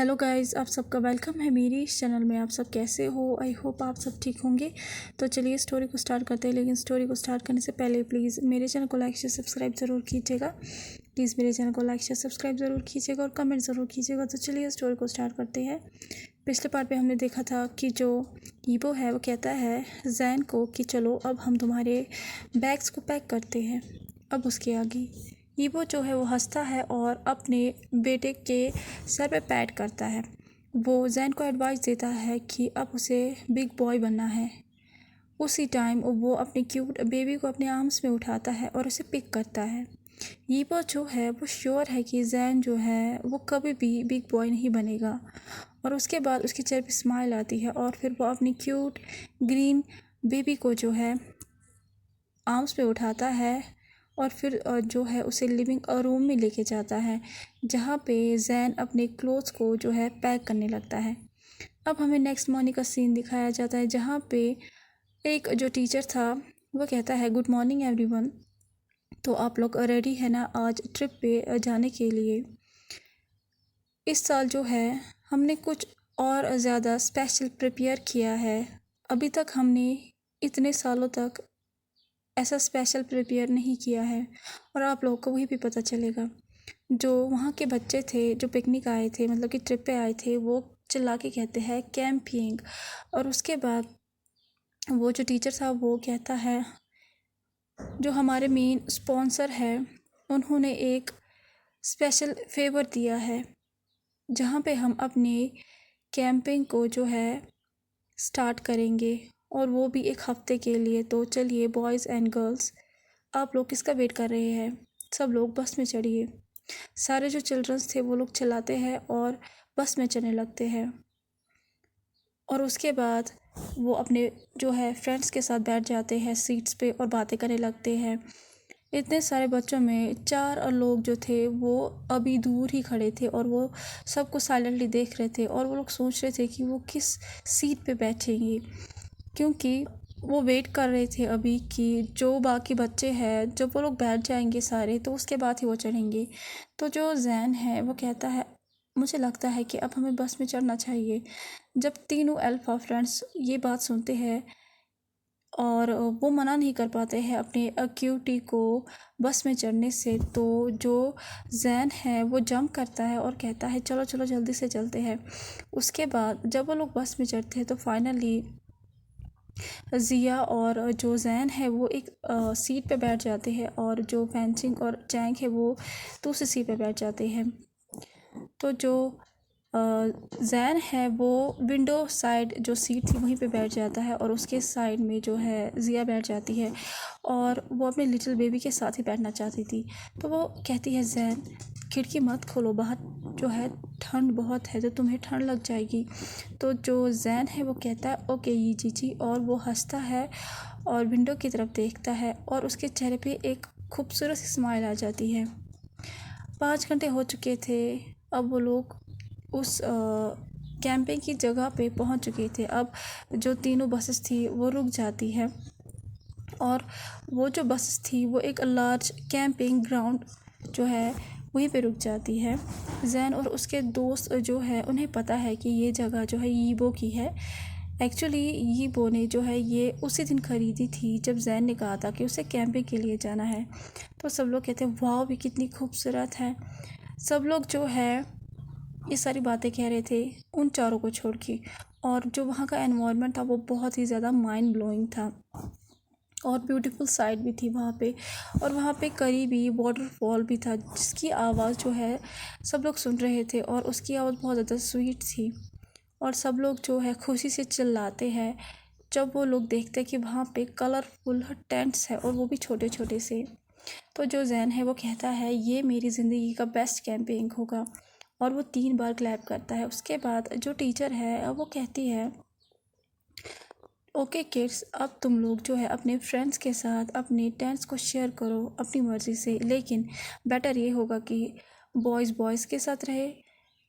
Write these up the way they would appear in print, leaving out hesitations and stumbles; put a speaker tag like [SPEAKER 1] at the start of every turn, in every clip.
[SPEAKER 1] Hello guys, आप सबका welcome है मेरी इस चैनल में। आप सब कैसे हो? आई होप आप सब ठीक होंगे। तो चलिए स्टोरी को स्टार्ट करते हैं। लेकिन स्टोरी को स्टार्ट करने से पहले प्लीज़ मेरे चैनल को लाइक शेयर सब्सक्राइब ज़रूर कीजिएगा। प्लीज़ मेरे चैनल को लाइक शेयर सब्सक्राइब ज़रूर कीजिएगा और कमेंट ज़रूर कीजिएगा। तो चलिए स्टोरी को स्टार्ट करते हैं। पिछले पार्ट में हमने देखा था कि जो ईबो है वो कहता है जैन को कि चलो अब हम तुम्हारे बैग्स को पैक करते हैं। अब उसके आगे ईबो जो है वो हंसता है और अपने बेटे के सर पे पैट करता है। वो जैन को एडवाइस देता है कि अब उसे बिग बॉय बनना है। उसी टाइम वो अपने क्यूट बेबी को अपने आर्म्स में उठाता है और उसे पिक करता है। ईबो जो है वो श्योर है कि जैन जो है वो कभी भी बिग बॉय नहीं बनेगा। और उसके बाद उसके चेहरे पे स्माइल आती है और फिर वो अपनी क्यूट ग्रीन बेबी को जो है आर्म्स पे उठाता है और फिर जो है उसे लिविंग रूम में लेके जाता है, जहाँ पे जैन अपने क्लोथ्स को जो है पैक करने लगता है। अब हमें नेक्स्ट मॉर्निंग का सीन दिखाया जाता है, जहाँ पे एक जो टीचर था वो कहता है गुड मॉर्निंग एवरीवन। तो आप लोग रेडी है ना आज ट्रिप पे जाने के लिए? इस साल जो है हमने कुछ और ज़्यादा स्पेशल प्रिपेयर किया है। अभी तक हमने इतने सालों तक ऐसा स्पेशल प्रिपेयर नहीं किया है और आप लोगों को वही भी पता चलेगा। जो वहाँ के बच्चे थे जो पिकनिक आए थे, मतलब कि ट्रिप पे आए थे, वो चिल्ला के कहते हैं कैंपिंग। और उसके बाद वो जो टीचर था वो कहता है जो हमारे मेन स्पॉन्सर है उन्होंने एक स्पेशल फेवर दिया है, जहाँ पे हम अपने कैंपिंग को जो है स्टार्ट करेंगे और वो भी एक हफ्ते के लिए। तो चलिए बॉयज़ एंड गर्ल्स, आप लोग किसका वेट कर रहे हैं? सब लोग बस में चढ़िए। सारे जो चिल्ड्रंस थे वो लोग चलाते हैं और बस में चलने लगते हैं। और उसके बाद वो अपने जो है फ्रेंड्स के साथ बैठ जाते हैं सीट्स पे और बातें करने लगते हैं। इतने सारे बच्चों में 4 लोग जो थे वो अभी दूर ही खड़े थे और वो सबको साइलेंटली देख रहे थे और वो लोग सोच रहे थे कि वो किस सीट पे बैठेंगे, क्योंकि वो वेट कर रहे थे अभी कि जो बाकी बच्चे हैं जब वो लोग बैठ जाएंगे सारे तो उसके बाद ही वो चढ़ेंगे। तो जो जैन है वो कहता है मुझे लगता है कि अब हमें बस में चढ़ना चाहिए। जब तीनों अल्फा फ्रेंड्स ये बात सुनते हैं और वो मना नहीं कर पाते हैं अपने क्यूटी को बस में चढ़ने से, तो जो जैन है वो जंप करता है और कहता है चलो चलो जल्दी से चलते हैं। उसके बाद जब वो लोग बस में चढ़ते हैं तो फाइनली ज़िया और जो जैन है वो एक सीट पे बैठ जाते हैं और जो फेंसिंग और चैंग है वो दूसरी सीट पे बैठ जाते हैं। तो जो जैन है वो विंडो साइड जो सीट थी वहीं पे बैठ जाता है और उसके साइड में जो है ज़िया बैठ जाती है और वो अपने लिटिल बेबी के साथ ही बैठना चाहती थी। तो वो कहती है जैन खिड़की मत खोलो, बाहर जो है ठंड बहुत है तो तुम्हें ठंड लग जाएगी। तो जो जैन है वो कहता है ओके ये जीजी, और वो हंसता है और विंडो की तरफ देखता है और उसके चेहरे पे एक खूबसूरत सी स्माइल आ जाती है। 5 घंटे हो चुके थे, अब वो लोग उस कैंपिंग की जगह पे पहुंच चुके थे। अब जो तीनों बसेस थी वो रुक जाती है और वो जो बसेस थी वो एक लार्ज कैंपिंग ग्राउंड जो है वहीं पे रुक जाती है। जैन और उसके दोस्त जो है उन्हें पता है कि ये जगह जो है यीबो की है। एक्चुअली यीबो ने जो है ये उसी दिन ख़रीदी थी जब जैन ने कहा था कि उसे कैंपिंग के लिए जाना है। तो सब लोग कहते हैं वाह भी कितनी खूबसूरत है। सब लोग जो है ये सारी बातें कह रहे थे उन चारों को छोड़ के, और जो वहाँ का एनवायरनमेंट था वो बहुत ही ज़्यादा माइंड ब्लोइंग था और ब्यूटीफुल साइट भी थी वहाँ पे। और वहाँ पे करीबी वाटरफॉल भी था जिसकी आवाज़ जो है सब लोग सुन रहे थे और उसकी आवाज़ बहुत ज़्यादा स्वीट थी। और सब लोग जो है खुशी से चिल्लाते हैं जब वो लोग देखते हैं कि वहाँ पे कलरफुल टेंट्स है और वो भी छोटे छोटे से। तो जो जैन है वो कहता है ये मेरी ज़िंदगी का बेस्ट कैंपिंग होगा और वो 3 बार क्लैप करता है। उसके बाद जो टीचर है वो कहती है ओके किड्स, अब तुम लोग जो है अपने फ्रेंड्स के साथ अपने टेंट्स को शेयर करो अपनी मर्ज़ी से, लेकिन बेटर ये होगा कि बॉयज़ बॉयज़ के साथ रहे,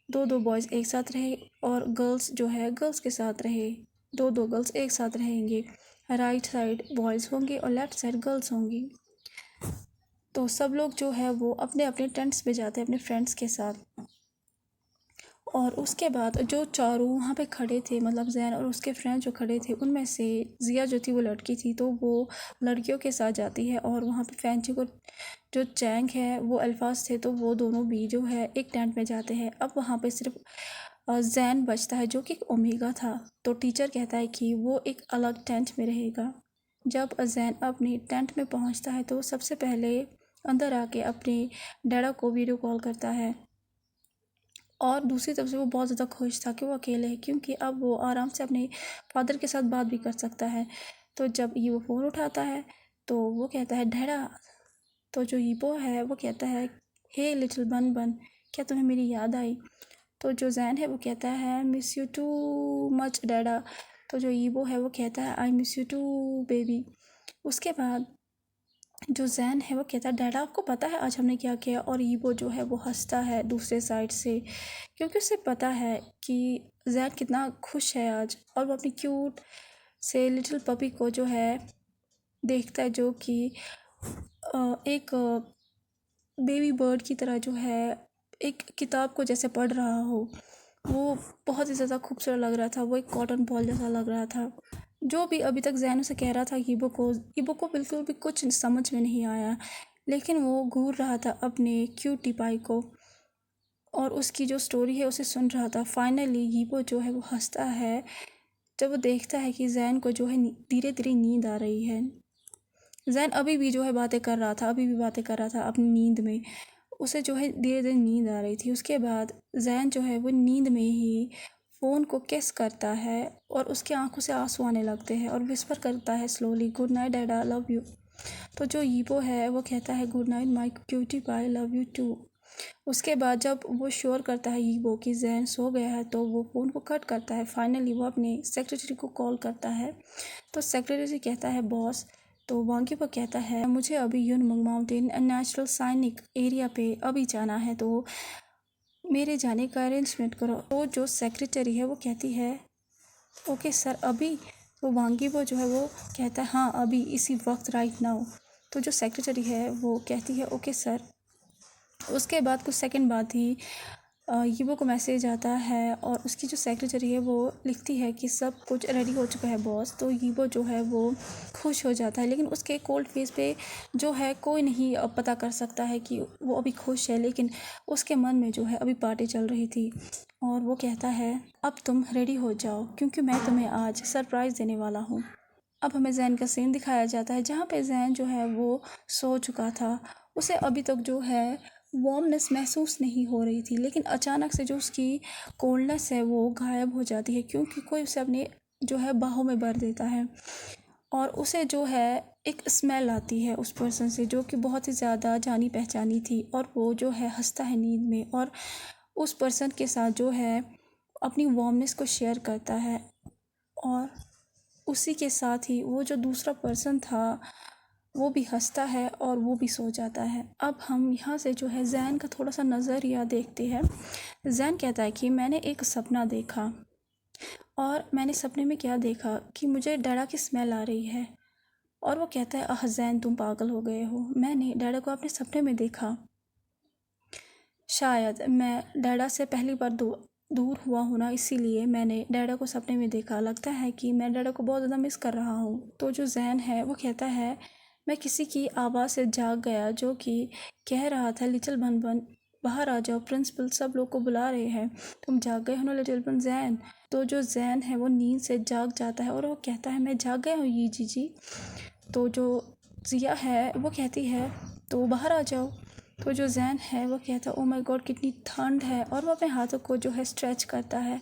[SPEAKER 1] 2-2 बॉयज़ एक साथ रहे और गर्ल्स जो है गर्ल्स के साथ रहे, 2-2 गर्ल्स एक साथ रहेंगे। राइट साइड बॉयज़ होंगे और लेफ़्ट साइड गर्ल्स होंगी। तो सब लोग जो है वो अपने अपने टेंट्स पे जाते हैं अपने फ्रेंड्स के साथ और उसके बाद जो चारों वहाँ पे खड़े थे, मतलब जैन और उसके फ्रेंड जो खड़े थे, उनमें से ज़िया जो थी वो लड़की थी, तो वो लड़कियों के साथ जाती है। और वहाँ पे फैंची को जो चैंग है वो अल्फाज थे, तो वो दोनों भी जो है एक टेंट में जाते हैं। अब वहाँ पे सिर्फ जैन बचता है जो कि ओमेगा था। तो टीचर कहता है कि वो एक अलग टेंट में रहेगा। जब जैन अपनी टेंट में पहुँचता है तो सबसे पहले अंदर आके अपने डैडा को वीडियो कॉल करता है। और दूसरी तरफ से वो बहुत ज़्यादा खुश था कि वो अकेले है, क्योंकि अब वो आराम से अपने फादर के साथ बात भी कर सकता है। तो जब ये वो फ़ोन उठाता है तो वो कहता है डैडा। तो जो ईबो है वो कहता है हे लिटिल बन बन, क्या तुम्हें मेरी याद आई? तो जो जैन है वो कहता है miss you too much dada. तो जो ईबो है वो कहता है I miss you too baby. उसके बाद जो जैन है वो कहता है डैडा आपको पता है आज हमने क्या किया? और ईबो जो है वो हंसता है दूसरे साइड से, क्योंकि उसे पता है कि जैन कितना खुश है आज। और वो अपनी क्यूट से लिटिल पपी को जो है देखता है, जो कि एक बेबी बर्ड की तरह जो है एक किताब को जैसे पढ़ रहा हो। वो बहुत ही ज़्यादा खूबसूरत लग रहा था, वो एक कॉटन बॉल जैसा लग रहा था। जो भी अभी तक जैन उसे कह रहा था ईबो को बिल्कुल भी कुछ समझ में नहीं आया, लेकिन वो घूर रहा था अपने क्यूटी पाई को और उसकी जो स्टोरी है उसे सुन रहा था। फाइनली ईबो जो है वो हंसता है जब वो देखता है कि जैन को जो है धीरे धीरे नींद आ रही है। जैन अभी भी जो है बातें कर रहा था, अभी भी बातें कर रहा था अपनी नींद में। उसे जो है धीरे धीरे नींद आ रही थी। उसके बाद जैन जो है वो नींद में ही फ़ोन को किस करता है और उसकी आंखों से आंसू आने लगते हैं और विस्पर करता है slowly good night dada love you. तो जो ईबो है वो कहता है good night my cutie pie love you too. उसके बाद जब वो श्योर करता है ईबो कि जैन सो गया है तो वो फ़ोन को कट करता है। फाइनली वो अपने सेक्रेटरी को कॉल करता है। तो सेक्रेटरी कहता है बॉस। तो वांगी वो कहता है मुझे अभी यूनमंग माउंटेन नेचुरल साइनिक एरिया पे अभी जाना है, तो मेरे जाने का अरेंजमेंट करो। तो जो सेक्रेटरी है वो कहती है ओके सर अभी। तो वांगी वो जो है वो कहता है हाँ अभी इसी वक्त राइट नाउ। तो जो सेक्रेटरी है वो कहती है ओके सर। उसके बाद कुछ सेकंड बाद ही ईबो को मैसेज आता है और उसकी जो सेक्रेटरी है वो लिखती है कि सब कुछ रेडी हो चुका है बॉस। तो ईबो जो है वो खुश हो जाता है, लेकिन उसके कोल्ड फेस पे जो है कोई नहीं पता कर सकता है कि वो अभी खुश है, लेकिन उसके मन में जो है अभी पार्टी चल रही थी। और वो कहता है अब तुम रेडी हो जाओ क्योंकि मैं तुम्हें आज सरप्राइज़ देने वाला हूँ। अब हमें जैन का सीन दिखाया जाता है जहाँ पे जैन जो है वो सो चुका था। उसे अभी तक जो है वार्मनेस महसूस नहीं हो रही थी, लेकिन अचानक से जो उसकी कोल्डनेस है वो गायब हो जाती है, क्योंकि कोई उसे अपने जो है बाहों में भर देता है। और उसे जो है एक स्मेल आती है उस पर्सन से जो कि बहुत ही ज़्यादा जानी पहचानी थी। और वो जो है हंसता है नींद में और उस पर्सन के साथ जो है अपनी वार्मनेस को शेयर करता है। और उसी के साथ ही वो जो दूसरा पर्सन था वो भी हंसता है और वो भी सो जाता है। अब हम यहाँ से जो है जैन का थोड़ा सा नज़रिया देखते हैं। जैन कहता है कि मैंने एक सपना देखा और मैंने सपने में क्या देखा कि मुझे डैडा की स्मेल आ रही है। और वो कहता है आह जैन तुम पागल हो गए हो, मैंने डैडा को अपने सपने में देखा। शायद मैं डैडा से पहली बार दूर हुआ हूँ ना, इसीलिए मैंने डैडा को सपने में देखा। लगता है कि मैं डैडा को बहुत ज़्यादा मिस कर रहा हूँ। तो जो जैन है वो कहता है मैं किसी की आवाज़ से जाग गया जो कि कह रहा था लिटिल बन बन बाहर आ जाओ, प्रिंसिपल सब लोग को बुला रहे हैं, तुम जाग गए हो ना लिटिल बन जैन। तो जो जैन है वो नींद से जाग जाता है और वो कहता है मैं जाग गया हूँ ये जी। तो जो जिया है वो कहती है तो बाहर आ जाओ। तो जो जैन है वो कहता है ओ माय गॉड कितनी ठंड है, और वो अपने हाथों को जो है स्ट्रेच करता है।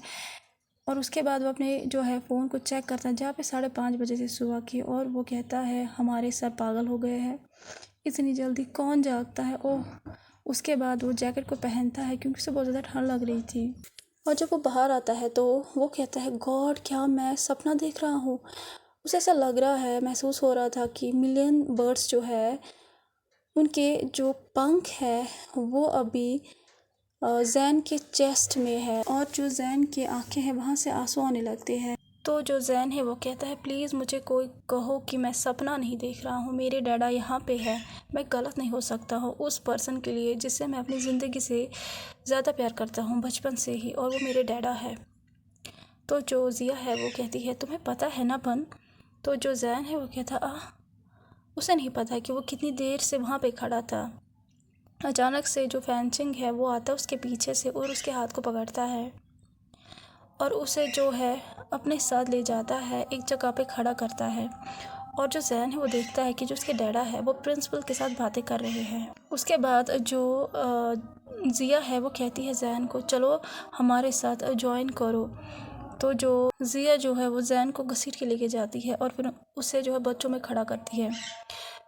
[SPEAKER 1] और उसके बाद वो अपने जो है फ़ोन को चेक करता है जहाँ पे 5:30 बजे से सुबह के, और वो कहता है हमारे सर पागल हो गए हैं, इतनी जल्दी कौन जागता है ओह। उसके बाद वो जैकेट को पहनता है क्योंकि उसे बहुत ज़्यादा ठंड लग रही थी। और जब वो बाहर आता है तो वो कहता है गॉड क्या मैं सपना देख रहा हूँ। उसे ऐसा लग रहा है, महसूस हो रहा था कि मिलियन बर्ड्स जो है उनके जो पंख है वो अभी जैन के चेस्ट में है, और जो जैन की आंखें हैं वहाँ से आंसू आने लगते हैं। तो जो जैन है वो कहता है प्लीज़ मुझे कोई कहो कि मैं सपना नहीं देख रहा हूँ, मेरे डैडा यहाँ पे है, मैं गलत नहीं हो सकता हूँ उस पर्सन के लिए जिससे मैं अपनी ज़िंदगी से ज़्यादा प्यार करता हूँ बचपन से ही, और वो मेरे डैडा है। तो जो ज़िया है वो कहती है तुम्हें पता है ना बन। तो जो जैन है वो कहता उसे नहीं पता कि वो कितनी देर से वहाँ पे खड़ा था। अचानक से जो फैंचिंग है वो आता है उसके पीछे से और उसके हाथ को पकड़ता है और उसे जो है अपने साथ ले जाता है, एक जगह पे खड़ा करता है। और जो जैन है वो देखता है कि जो उसके डैडा है वो प्रिंसिपल के साथ बातें कर रहे हैं। उसके बाद जो ज़िया है वो कहती है जैन को चलो हमारे साथ ज्वाइन करो। तो जो ज़िया जो है वो जैन को घसीट के लेके जाती है और फिर उसे जो है बच्चों में खड़ा करती है।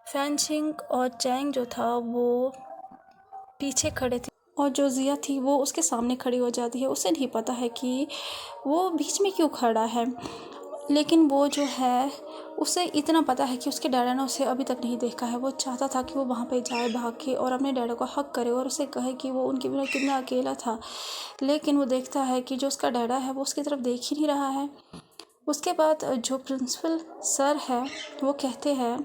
[SPEAKER 1] फैंचिंग और चैंग जो था वो पीछे खड़े थे और जो ज़िया थी वो उसके सामने खड़ी हो जाती है। उसे नहीं पता है कि वो बीच में क्यों खड़ा है, लेकिन वो जो है उसे इतना पता है कि उसके डैडा ने उसे अभी तक नहीं देखा है। वो चाहता था कि वो वहाँ पे जाए भाग के और अपने डैडा को हक करे और उसे कहे कि वो उनके बिना कितना अकेला था, लेकिन वो देखता है कि जो उसका डैडा है वो उसकी तरफ देख ही नहीं रहा है। उसके बाद जो प्रिंसिपल सर है वो कहते हैं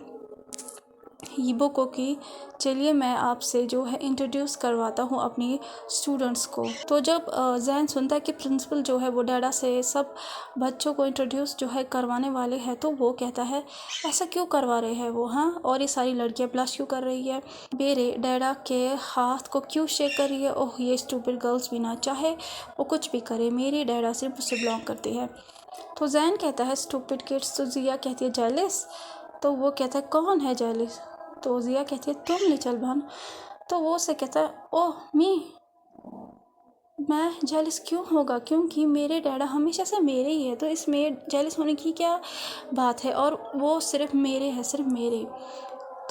[SPEAKER 1] हीबो को कि चलिए मैं आपसे जो है इंट्रोड्यूस करवाता हूँ अपनी स्टूडेंट्स को। तो जब जैन सुनता है कि प्रिंसिपल जो है वो डैडा से सब बच्चों को इंट्रोड्यूस जो है करवाने वाले हैं, तो वो कहता है ऐसा क्यों करवा रहे हैं वो, हाँ, और ये सारी लड़कियाँ ब्लश क्यों कर रही है, मेरे डैडा के हाथ को क्यों शेक कर रही है, ओह ये स्टूपिड गर्ल्स भी ना, चाहे वो कुछ भी करे मेरी डैडा सिर्फ मुझसे बिलोंग करती है। तो जैन कहता है स्टूपिड किड्स। तो ज़िया कहती है जेलिस। तो वो कहता है कौन है जेलिस। तो ज़िया कहती है तुम लिटिल बन। तो वो उसे कहता है ओह मी, मैं जेलिस क्यों होगा, क्योंकि मेरे डैडा हमेशा से मेरे ही है, तो इसमें जेलिस होने की क्या बात है, और वो सिर्फ मेरे है, सिर्फ मेरे।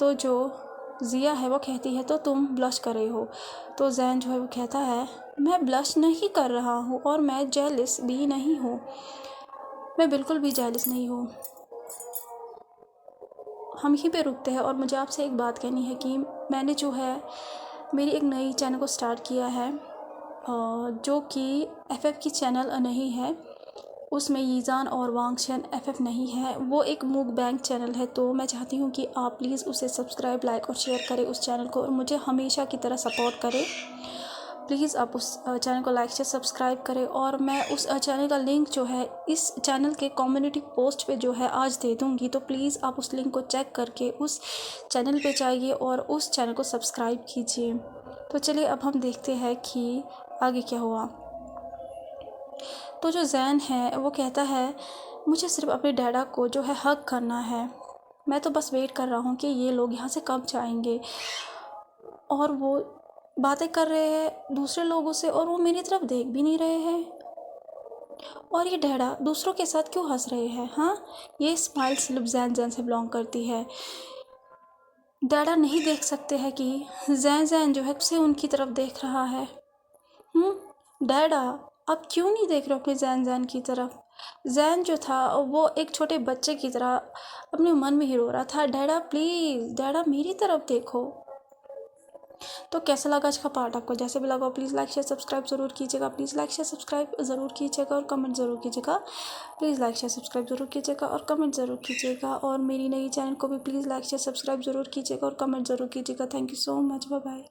[SPEAKER 1] तो जो ज़िया है वो कहती है तो तुम ब्लश कर रही हो। तो जैन जो है वो कहता है मैं ब्लश नहीं कर रहा हूँ और मैं जेलिस भी नहीं हूँ, मैं बिल्कुल भी जेलिस नहीं हूँ। हम यहीं पे रुकते हैं और मुझे आपसे एक बात कहनी है कि मैंने जो है मेरी एक नई चैनल को स्टार्ट किया है जो कि एफएफ की चैनल नहीं है, उसमें यीज़ान और वांगशन एफएफ नहीं है, वो एक मूक बैंक चैनल है। तो मैं चाहती हूँ कि आप प्लीज़ उसे सब्सक्राइब, लाइक और शेयर करें उस चैनल को और मुझे हमेशा की तरह सपोर्ट करें। प्लीज़ आप उस चैनल को लाइक से सब्सक्राइब करें और मैं उस चैनल का लिंक जो है इस चैनल के कम्युनिटी पोस्ट पे जो है आज दे दूँगी। तो प्लीज़ आप उस लिंक को चेक करके उस चैनल पे जाइए और उस चैनल को सब्सक्राइब कीजिए। तो चलिए अब हम देखते हैं कि आगे क्या हुआ। तो जो जैन है वो कहता है मुझे सिर्फ अपने डैडा को जो है हग करना है, मैं तो बस वेट कर रहा हूँ कि ये लोग यहाँ से कब जाएंगे। और वो बातें कर रहे हैं दूसरे लोगों से और वो मेरी तरफ देख भी नहीं रहे हैं, और ये डैडा दूसरों के साथ क्यों हंस रहे हैं। हाँ, ये स्माइल सिर्फ जैन जैन से बिलोंग करती है। डैडा नहीं देख सकते हैं कि जैन जैन जो है उसे उनकी तरफ देख रहा है। डैडा आप क्यों नहीं देख रहे अपने जैन जैन की तरफ। जैन जो था वो एक छोटे बच्चे की तरह अपने मन में ही रो रहा था, डैडा प्लीज़, डैडा मेरी तरफ देखो। तो कैसा लगा आज का पार्ट आपको, जैसे भी लगा प्लीज़ लाइक शेयर सब्सक्राइब ज़रूर कीजिएगा, प्लीज़ लाइक शेयर सब्सक्राइब ज़रूर कीजिएगा और कमेंट ज़रूर कीजिएगा। प्लीज़ लाइक शेयर सब्सक्राइब ज़रूर कीजिएगा और कमेंट ज़रूर कीजिएगा, और मेरी नई चैनल को भी प्लीज़ लाइक शेयर सब्सक्राइब ज़रूर कीजिएगा और कमेंट ज़रूर कीजिएगा। Thank you so much, bye bye.